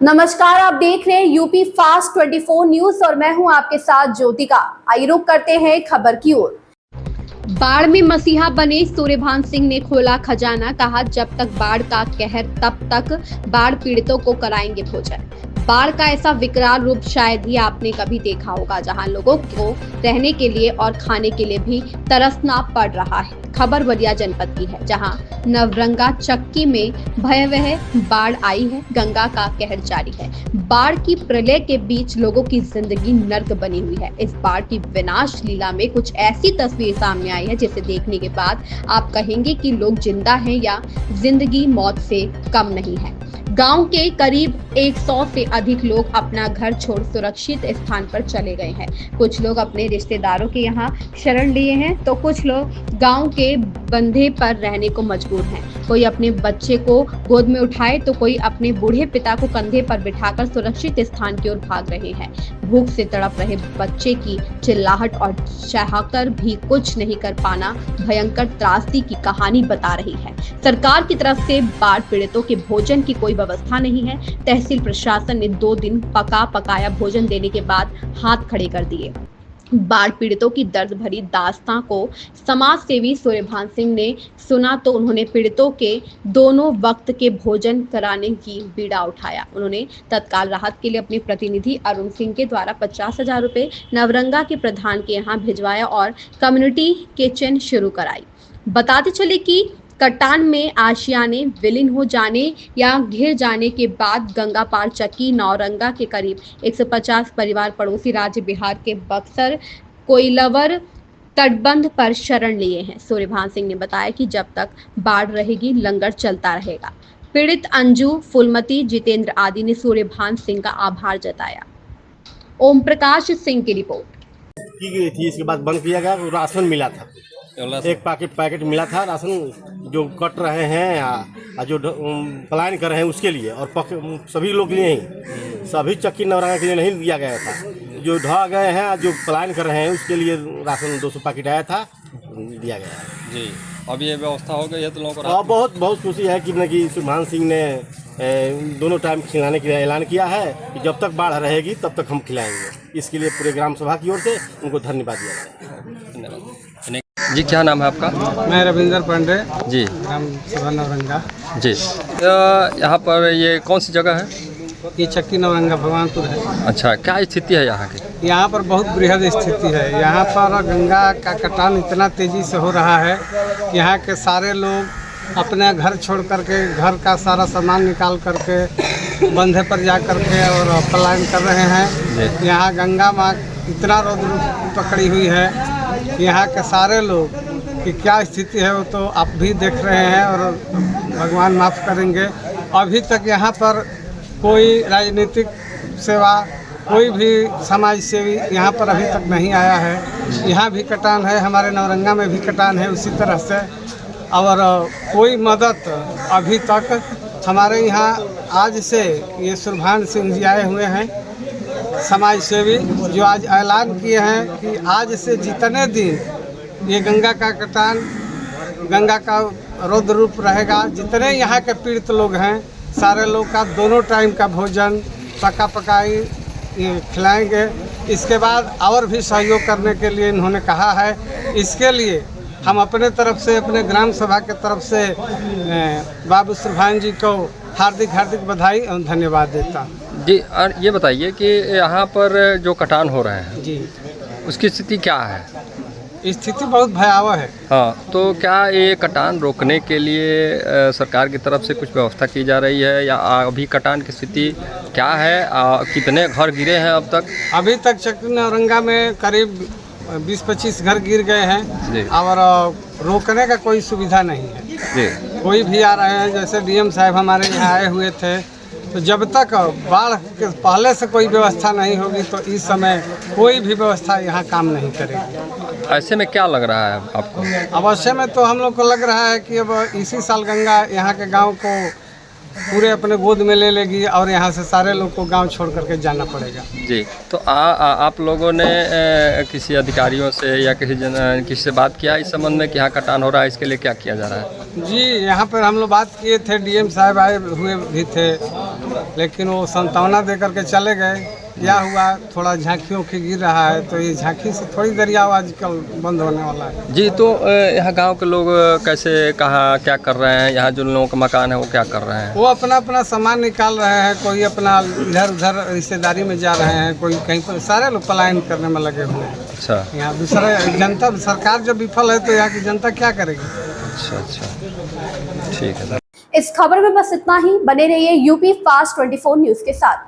नमस्कार, आप देख रहे हैं यूपी फास्ट 24 न्यूज और मैं हूं आपके साथ ज्योतिका। आइए रुक करते हैं खबर की ओर। बाढ़ में मसीहा बने सूर्यभान सिंह ने खोला खजाना, कहा जब तक बाढ़ का कहर तब तक बाढ़ पीड़ितों को कराएंगे भोजन। बाढ़ का ऐसा विकराल रूप शायद ही आपने कभी देखा होगा, जहां लोगों को रहने के लिए और खाने के लिए भी तरसना पड़ रहा है। खबर बलिया जनपद की है, जहां नवरंगा चक्की में भयावह बाढ़ आई है। गंगा का कहर जारी है। बाढ़ की प्रलय के बीच लोगों की जिंदगी नर्क बनी हुई है। इस बाढ़ की विनाश लीला में कुछ ऐसी तस्वीर सामने आई है जिसे देखने के बाद आप कहेंगे कि लोग जिंदा हैं या जिंदगी मौत से कम नहीं है। गांव के करीब 100 से अधिक लोग अपना घर छोड़ सुरक्षित स्थान पर चले गए हैं। कुछ लोग अपने रिश्तेदारों के यहाँ शरण लिए हैं, तो कुछ लोग गांव के बंधे पर रहने को मजबूर हैं। कोई अपने बच्चे को गोद में उठाए तो कोई अपने बूढ़े पिता को कंधे पर बिठाकर सुरक्षित स्थान की ओर भाग रहे हैं। भूख से तड़प रहे बच्चे की चिल्लाहट और चाहकर भी कुछ नहीं कर पाना भयंकर त्रासदी की कहानी बता रही है। सरकार की तरफ से बाढ़ पीड़ितों के भोजन की कोई व्यवस्था नहीं है। तहसील प्रशासन ने 2 दिन पकाया भोजन देने के बाद हाथ खड़े कर दिए। बाढ़ पीड़ितों की दर्द भरी दास्तां को समाज सेवी सूर्यभान सिंह ने सुना तो उन्होंने पीड़ितों के दोनों वक्त के भोजन कराने की बीड़ा उठाया। उन्होंने तत्काल राहत के लिए अपने प्रतिनिधि अरुण सिंह के द्वारा 50,000 रुपए नवरंगा के प्रधान के यहाँ भिजवाया और कम्युनिटी किचन शुरू कराई। बताते चले कि कटान में आशियाने विलीन हो जाने या घिर जाने के बाद गंगा पार चक्की नौरंगा के करीब 150 परिवार पड़ोसी राज्य बिहार के बक्सर कोइलवर तटबंध पर शरण लिए हैं। सूर्यभान सिंह ने बताया कि जब तक बाढ़ रहेगी लंगर चलता रहेगा। पीड़ित अंजू, फुलमती, जितेंद्र आदि ने सूर्यभान सिंह का आभार जताया। ओम प्रकाश सिंह की रिपोर्ट। की गई थी, इसके बाद बंद किया गया। राशन मिला था, एक पैकेट मिला था राशन, जो कट रहे हैं या जो पलायन कर रहे हैं उसके लिए, और सभी लोग के लिए ही, सभी चक्की नवरंगा के लिए नहीं दिया गया था। जो ढह गए हैं, जो पलायन कर रहे हैं उसके लिए राशन 200 पैकेट आया था, दिया गया है जी। अब ये व्यवस्था हो गई है तो लोगों को बहुत बहुत खुशी है कि सूर्यभान सिंह ने दोनों टाइम खिलाने के लिए ऐलान किया है कि जब तक बाढ़ रहेगी तब तक हम खिलाएंगे। इसके लिए पूरे ग्राम सभा की ओर से उनको धन्यवाद दिया जाए। धन्यवाद जी। क्या नाम है आपका? मैं रविंदर पांडे जी, ग्राम सभा नवरंगा जी। यहाँ पर ये कौन सी जगह है? ये चक्की नवरंगा भगवानपुर है। अच्छा, क्या स्थिति है यहाँ की? यहाँ पर बहुत बृहद स्थिति है। यहाँ पर गंगा का कटान इतना तेजी से हो रहा है कि यहाँ के सारे लोग अपने घर छोड़ करके, घर का सारा सामान निकाल करके बंधे पर जा करके और पलायन कर रहे हैं। यहाँ गंगा माँ इतना रौद्र पकड़ी हुई है, यहाँ के सारे लोग की क्या स्थिति है वो तो आप भी देख रहे हैं और भगवान माफ़ करेंगे। अभी तक यहाँ पर कोई राजनीतिक सेवा, कोई भी समाज सेवी यहाँ पर अभी तक नहीं आया है। यहाँ भी कटान है, हमारे नवरंगा में भी कटान है उसी तरह से, और कोई मदद अभी तक हमारे यहाँ आज से ये सूर्यभान सिंह जी आए हुए हैं समाज सेवी, जो आज ऐलान किए हैं कि आज से जितने दिन ये गंगा का कटान, गंगा का रौद्र रूप रहेगा, जितने यहाँ के पीड़ित लोग हैं सारे लोग का दोनों टाइम का भोजन पकाई ये खिलाएंगे। इसके बाद और भी सहयोग करने के लिए इन्होंने कहा है। इसके लिए हम अपने तरफ से, अपने ग्राम सभा के तरफ से बाबू सूर्यभान जी को हार्दिक बधाई और धन्यवाद देता हूँ जी। और ये बताइए कि यहाँ पर जो कटान हो रहे हैं जी, उसकी स्थिति क्या है? स्थिति बहुत भयावह है। हाँ, तो क्या ये कटान रोकने के लिए सरकार की तरफ से कुछ व्यवस्था की जा रही है, या अभी कटान की स्थिति क्या है? कितने घर गिरे हैं अब तक? अभी तक चक्की नवरंगा में करीब 20-25 घर गिर गए हैं और रोकने का कोई सुविधा नहीं है जी। कोई भी आ रहे हैं, जैसे डीएम साहब हमारे यहाँ आए हुए थे, तो जब तक बाढ़ के पहले से कोई व्यवस्था नहीं होगी तो इस समय कोई भी व्यवस्था यहाँ काम नहीं करेगी। ऐसे में क्या लग रहा है आपको? अवश्य में तो हम लोग को लग रहा है कि अब इसी साल गंगा यहाँ के गांव को पूरे अपने गोद में ले लेगी और यहाँ से सारे लोग को गांव छोड़ करके जाना पड़ेगा। जी, तो आप लोगों ने किसी अधिकारियों से या किसी से बात किया इस संबंध में कि यहाँ कटान हो रहा है, इसके लिए क्या किया जा रहा है? जी, यहाँ पर हम लोग बात किए थे, डीएम साहब आए हुए भी थे, लेकिन वो सांत्वना दे करके चले गए। क्या हुआ, थोड़ा झांकियों की गिर रहा है, तो ये झांकी से थोड़ी दरियाव आजकल बंद होने वाला है। जी, तो यहाँ गांव के लोग कैसे कहाँ क्या कर रहे हैं? यहाँ जो लोगों का मकान है वो क्या कर रहे हैं? वो अपना अपना सामान निकाल रहे हैं, कोई अपना इधर उधर रिश्तेदारी में जा रहे हैं, कोई कहीं पर, सारे लोग पलायन करने में लगे हुए हैं। अच्छा, यहाँ दूसरा जनता, सरकार जब विफल है तो यहाँ की जनता क्या करेगी? अच्छा, ठीक है सर। इस खबर में बस इतना ही। बने रहिए यूपी फास्ट 24 न्यूज के साथ।